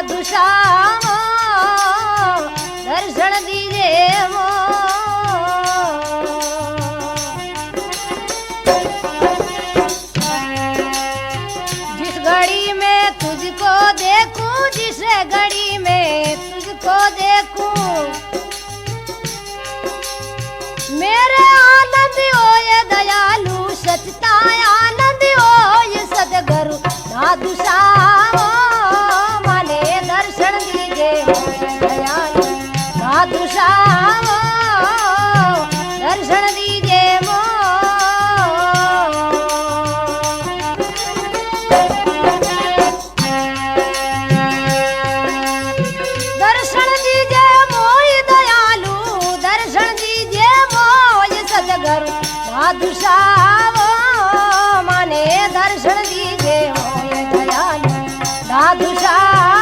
साधु श्याम दर्शन दीजिए मो। जिस घड़ी में तुझको देखूं, जिस घड़ी में तुझको देखूं, मेरे आनंद हो ये दयालु, सचता आनंद हो ये सदगुरु साधु श्याम माने दर्शन दीजिए दयालु साधु श्याम दर्शन दीजिए मो। दर्शन दीजिए मोहि दयालु, दर्शन दीजिए मोहि सदगुरु साधु श्याम माने दर्शन दीजिए मोहि दयालु साधु श्याम।